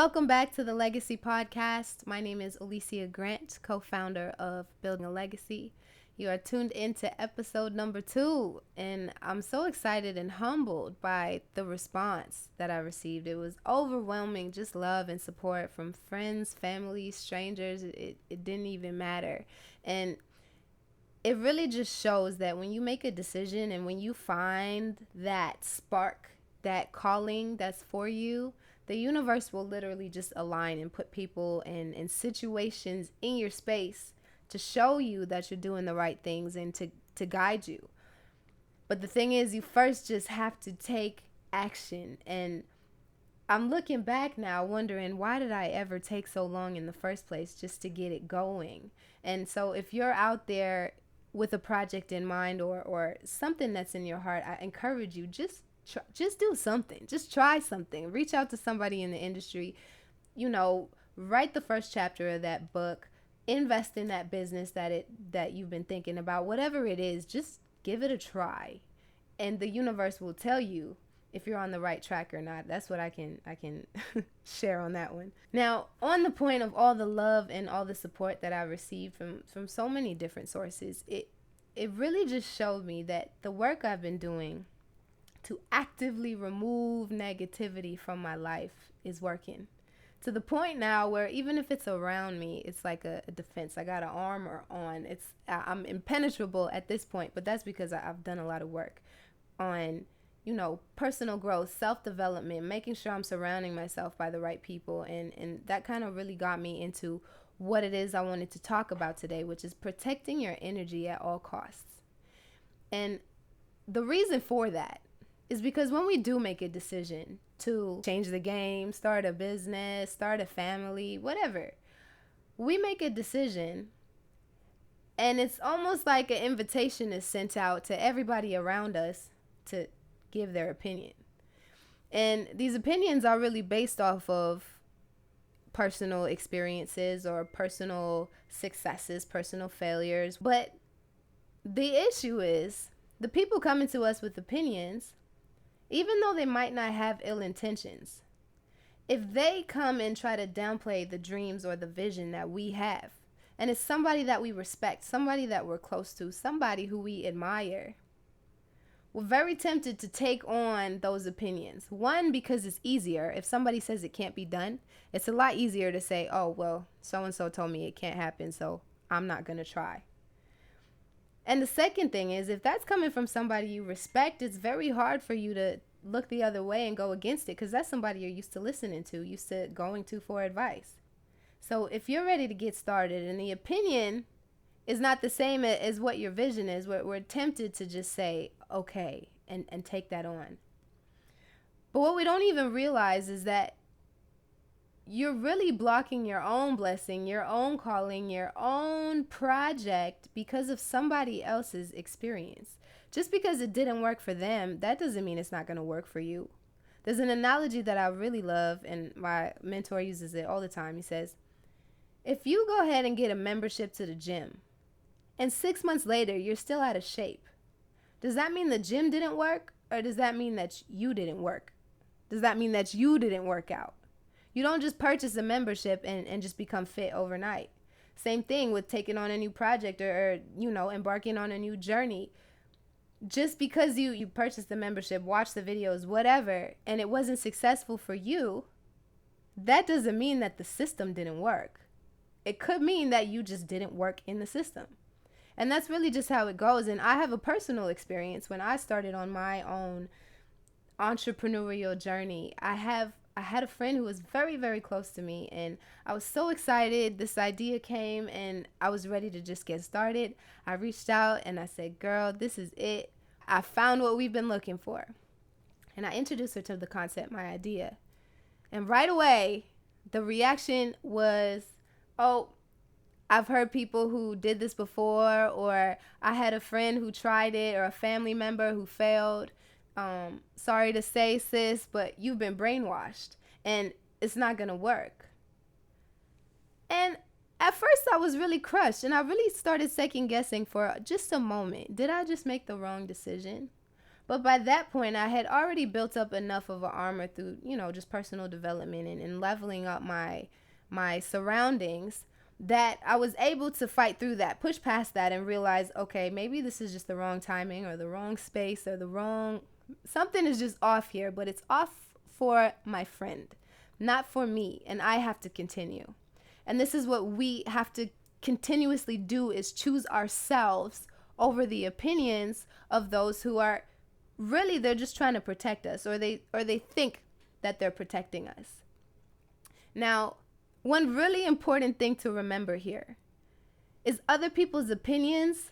Welcome back to the Legacy Podcast. My name is Olisya Grant, co-founder of Building a Legacy. You are tuned into episode number 2, and I'm so excited and humbled by the response that I received. It was overwhelming, just love and support from friends, family, strangers. It didn't even matter. And it really just shows that when you make a decision and when you find that spark, that calling that's for you, the universe will literally just align and put people in situations in your space to show you that you're doing the right things and to guide you. But the thing is, you first just have to take action. And I'm looking back now wondering, why did I ever take so long in the first place just to get it going? And so if you're out there with a project in mind or something that's in your heart, I encourage you, just do something. Just try something. Reach out to somebody in the industry. Write the first chapter of that book. Invest in that business that you've been thinking about. Whatever it is, just give it a try. And the universe will tell you if you're on the right track or not. That's what I can share on that one. Now, on the point of all the love and all the support that I received from so many different sources, it really just showed me that the work I've been doing to actively remove negativity from my life is working. To the point now where even if it's around me, it's like a defense. I got an armor on. I'm impenetrable at this point, but that's because I've done a lot of work on, personal growth, self-development, making sure I'm surrounding myself by the right people. And that kind of really got me into what it is I wanted to talk about today, which is protecting your energy at all costs. And the reason for that is because when we do make a decision to change the game, start a business, start a family, whatever, we make a decision and it's almost like an invitation is sent out to everybody around us to give their opinion. And these opinions are really based off of personal experiences or personal successes, personal failures. But the issue is the people coming to us with opinions, even though they might not have ill intentions, if they come and try to downplay the dreams or the vision that we have, and it's somebody that we respect, somebody that we're close to, somebody who we admire, we're very tempted to take on those opinions. One, because it's easier. If somebody says it can't be done, it's a lot easier to say, oh, well, so-and-so told me it can't happen, so I'm not going to try. And the second thing is, if that's coming from somebody you respect, it's very hard for you to look the other way and go against it, because that's somebody you're used to listening to, used to going to for advice. So if you're ready to get started and the opinion is not the same as what your vision is, we're tempted to just say, okay, and take that on. But what we don't even realize is that you're really blocking your own blessing, your own calling, your own project because of somebody else's experience. Just because it didn't work for them, that doesn't mean it's not going to work for you. There's an analogy that I really love, and my mentor uses it all the time. He says, if you go ahead and get a membership to the gym, and 6 months later you're still out of shape, does that mean the gym didn't work, or does that mean that you didn't work? Does that mean that you didn't work out? You don't just purchase a membership and just become fit overnight. Same thing with taking on a new project or embarking on a new journey. Just because you purchased the membership, watched the videos, whatever, and it wasn't successful for you, that doesn't mean that the system didn't work. It could mean that you just didn't work in the system. And that's really just how it goes. And I have a personal experience when I started on my own entrepreneurial journey. I had a friend who was very, very close to me, and I was so excited. This idea came and I was ready to just get started. I reached out and I said, girl, this is it. I found what we've been looking for. And I introduced her to the concept, my idea. And right away, the reaction was, oh, I've heard people who did this before, or I had a friend who tried it, or a family member who failed. Sorry to say, sis, but you've been brainwashed and it's not going to work. And at first I was really crushed, and I really started second guessing for just a moment. Did I just make the wrong decision? But by that point, I had already built up enough of an armor through, just personal development and leveling up my surroundings, that I was able to fight through that, push past that, and realize, okay, maybe this is just the wrong timing or the wrong space or something is just off here, but it's off for my friend, not for me, and I have to continue. And this is what we have to continuously do, is choose ourselves over the opinions of those who are really, they're just trying to protect us, or they think that they're protecting us. Now, one really important thing to remember here is other people's opinions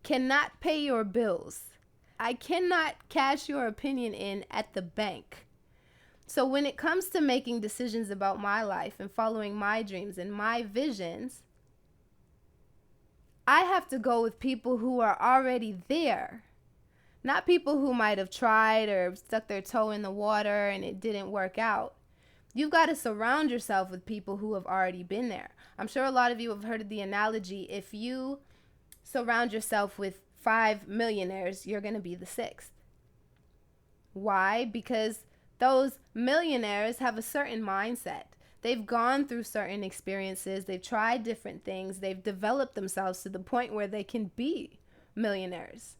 cannot pay your bills. I cannot cash your opinion in at the bank. So when it comes to making decisions about my life and following my dreams and my visions, I have to go with people who are already there, not people who might have tried or stuck their toe in the water and it didn't work out. You've got to surround yourself with people who have already been there. I'm sure a lot of you have heard of the analogy, if you surround yourself with 5 millionaires, you're going to be the 6th. Why? Because those millionaires have a certain mindset. They've gone through certain experiences. They've tried different things. They've developed themselves to the point where they can be millionaires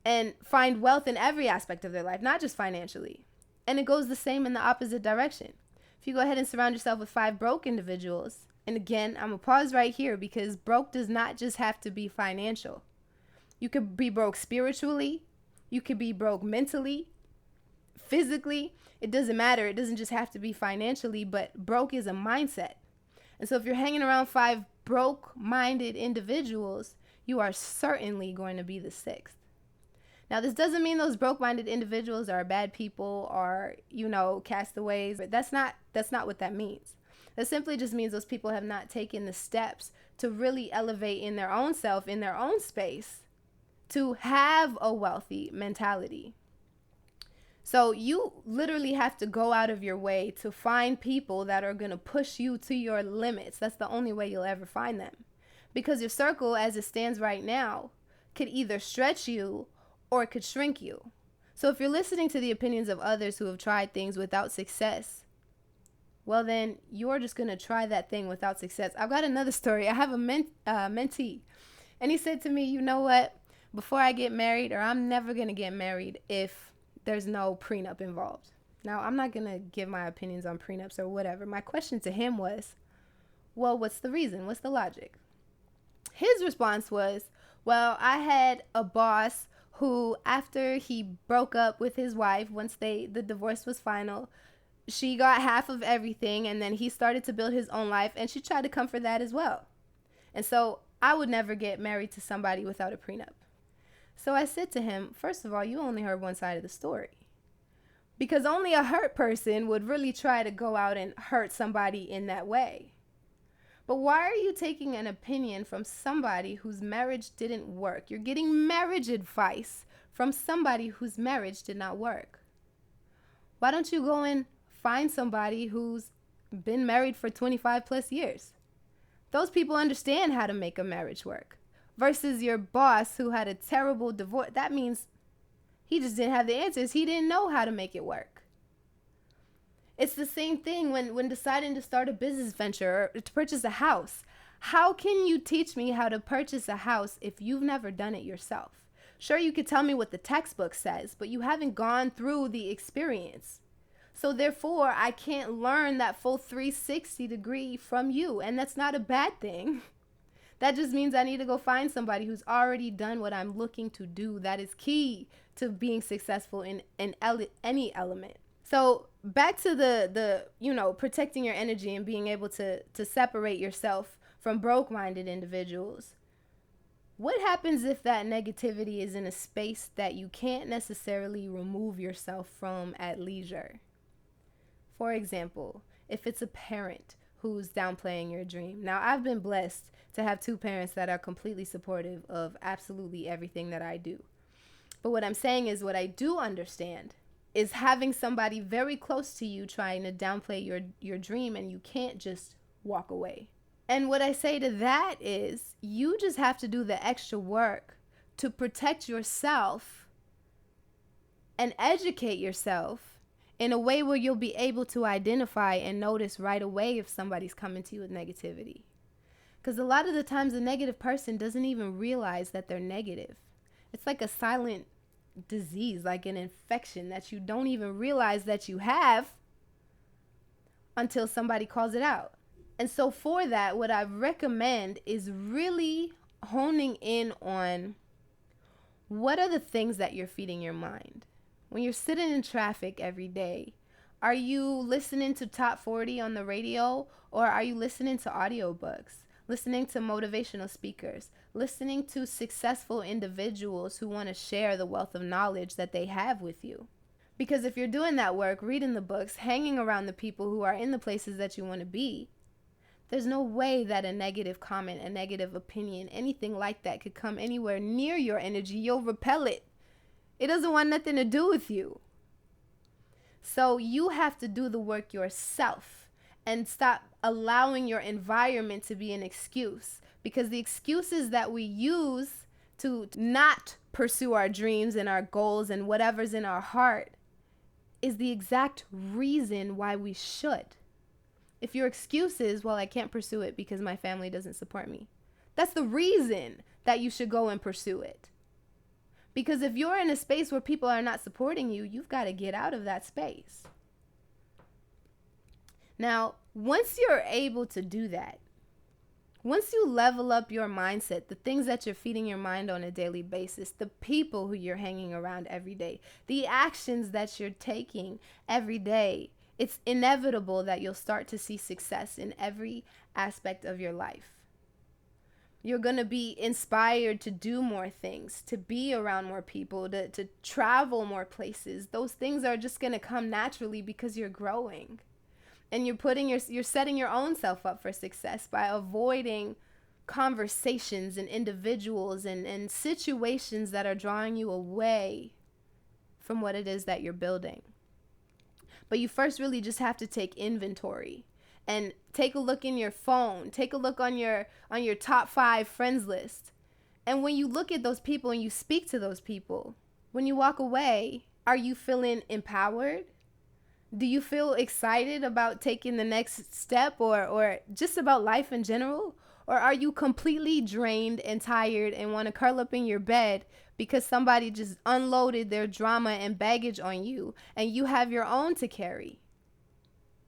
and find wealth in every aspect of their life, not just financially. And it goes the same in the opposite direction. If you go ahead and surround yourself with 5 broke individuals, and again, I'm going to pause right here, because broke does not just have to be financial. You could be broke spiritually. You could be broke mentally, physically. It doesn't matter. It doesn't just have to be financially, but broke is a mindset. And so if you're hanging around 5 broke-minded individuals, you are certainly going to be the 6th. Now, this doesn't mean those broke-minded individuals are bad people or, castaways. But that's not what that means. That simply just means those people have not taken the steps to really elevate in their own self, in their own space, to have a wealthy mentality. So you literally have to go out of your way to find people that are going to push you to your limits. That's the only way you'll ever find them. Because your circle, as it stands right now, could either stretch you or it could shrink you. So if you're listening to the opinions of others who have tried things without success, well, then you're just going to try that thing without success. I've got another story. I have a mentee, and he said to me, you know what? Before I get married, or I'm never going to get married if there's no prenup involved. Now, I'm not going to give my opinions on prenups or whatever. My question to him was, well, what's the reason? What's the logic? His response was, well, I had a boss who, after he broke up with his wife, once the divorce was final, she got half of everything, and then he started to build his own life, and she tried to come for that as well. And so I would never get married to somebody without a prenup. So I said to him, first of all, you only heard one side of the story. Because only a hurt person would really try to go out and hurt somebody in that way. But why are you taking an opinion from somebody whose marriage didn't work? You're getting marriage advice from somebody whose marriage did not work. Why don't you go and find somebody who's been married for 25 plus years? Those people understand how to make a marriage work. Versus your boss who had a terrible divorce. That means he just didn't have the answers. He didn't know how to make it work. It's the same thing when deciding to start a business venture or to purchase a house. How can you teach me how to purchase a house if you've never done it yourself? Sure, you could tell me what the textbook says, but you haven't gone through the experience. So therefore, I can't learn that full 360 degree from you. And that's not a bad thing. That just means I need to go find somebody who's already done what I'm looking to do. That is key to being successful in any element. So back to the protecting your energy and being able to separate yourself from broke-minded individuals. What happens if that negativity is in a space that you can't necessarily remove yourself from at leisure? For example, if it's a parent who's downplaying your dream. Now, I've been blessed to have 2 parents that are completely supportive of absolutely everything that I do. But what I'm saying is, what I do understand is having somebody very close to you trying to downplay your dream, and you can't just walk away. And what I say to that is, you just have to do the extra work to protect yourself and educate yourself in a way where you'll be able to identify and notice right away if somebody's coming to you with negativity. Because a lot of the times, a negative person doesn't even realize that they're negative. It's like a silent disease, like an infection that you don't even realize that you have until somebody calls it out. And so for that, what I recommend is really honing in on what are the things that you're feeding your mind. When you're sitting in traffic every day, are you listening to Top 40 on the radio, or are you listening to audiobooks, listening to motivational speakers, listening to successful individuals who want to share the wealth of knowledge that they have with you? Because if you're doing that work, reading the books, hanging around the people who are in the places that you want to be, there's no way that a negative comment, a negative opinion, anything like that could come anywhere near your energy. You'll repel it. It doesn't want nothing to do with you. So you have to do the work yourself and stop allowing your environment to be an excuse. Because the excuses that we use to not pursue our dreams and our goals and whatever's in our heart is the exact reason why we should. If your excuse is, well, I can't pursue it because my family doesn't support me, that's the reason that you should go and pursue it. Because if you're in a space where people are not supporting you, you've got to get out of that space. Now, once you're able to do that, once you level up your mindset, the things that you're feeding your mind on a daily basis, the people who you're hanging around every day, the actions that you're taking every day, it's inevitable that you'll start to see success in every aspect of your life. You're going to be inspired to do more things, to be around more people, to travel more places. Those things are just going to come naturally because you're growing. And you're setting your own self up for success by avoiding conversations and individuals and situations that are drawing you away from what it is that you're building. But you first really just have to take inventory and take a look in your phone. Take a look on your top 5 friends list. And when you look at those people and you speak to those people, when you walk away, are you feeling empowered? Do you feel excited about taking the next step or just about life in general? Or are you completely drained and tired and want to curl up in your bed because somebody just unloaded their drama and baggage on you and you have your own to carry?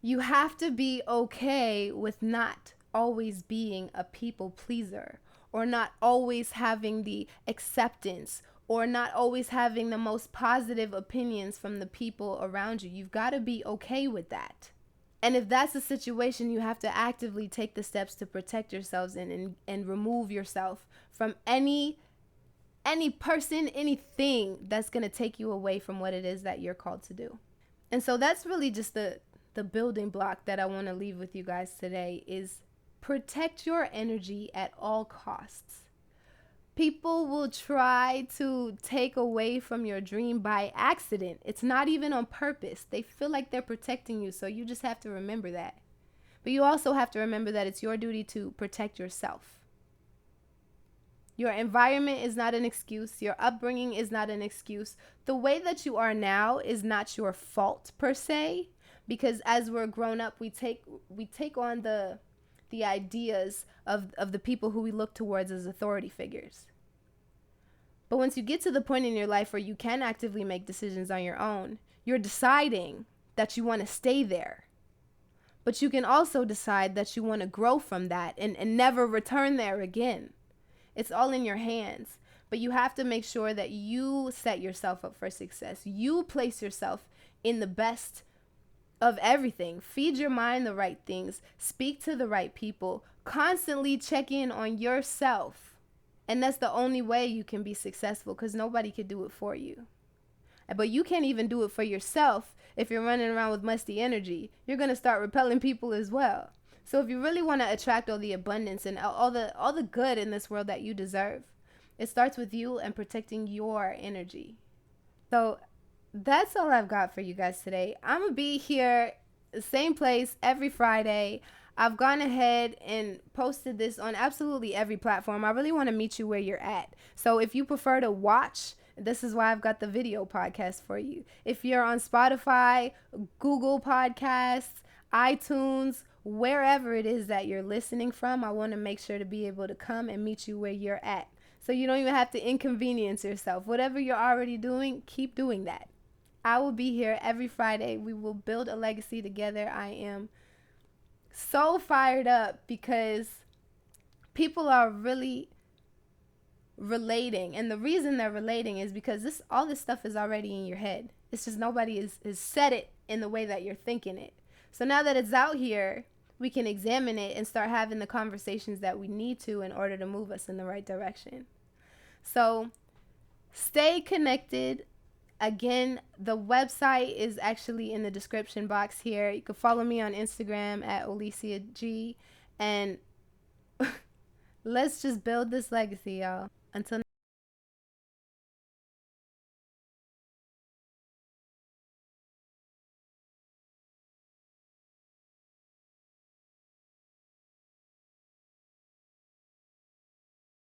You have to be okay with not always being a people pleaser, or not always having the acceptance, or not always having the most positive opinions from the people around you. You've got to be okay with that. And if that's the situation, you have to actively take the steps to protect yourselves and remove yourself from any person, anything that's going to take you away from what it is that you're called to do. And so that's really just the building block that I want to leave with you guys today is protect your energy at all costs. People will try to take away from your dream by accident. It's not even on purpose. They feel like they're protecting you, so you just have to remember that. But you also have to remember that it's your duty to protect yourself. Your environment is not an excuse. Your upbringing is not an excuse. The way that you are now is not your fault per se, because as we're grown up, we take on the ideas of the people who we look towards as authority figures. But once you get to the point in your life where you can actively make decisions on your own, you're deciding that you want to stay there. But you can also decide that you want to grow from that and never return there again. It's all in your hands. But you have to make sure that you set yourself up for success. You place yourself in the best of everything. Feed your mind the right things. Speak to the right people. Constantly check in on yourself. And that's the only way you can be successful, because nobody can do it for you. But you can't even do it for yourself if you're running around with musty energy. You're going to start repelling people as well. So if you really want to attract all the abundance and all the good in this world that you deserve, it starts with you and protecting your energy. So that's all I've got for you guys today. I'm going to be here, same place, every Friday. I've gone ahead and posted this on absolutely every platform. I really want to meet you where you're at. So if you prefer to watch This is why I've got the video podcast for you. If you're on Spotify, Google Podcasts, iTunes, wherever it is that you're listening from, I want to make sure to be able to come and meet you where you're at. So you don't even have to inconvenience yourself. Whatever you're already doing, keep doing that. I will be here every Friday. We will build a legacy together. I am so fired up because people are really relating, and the reason they're relating is because all this stuff is already in your head. It's just nobody is said it in the way that you're thinking it. So now that it's out here, we can examine it and start having the conversations that we need to in order to move us in the right direction. So stay connected. Again, the website is actually in the description box here. You can follow me on Instagram at Olisya G, and let's just build this legacy, y'all. Until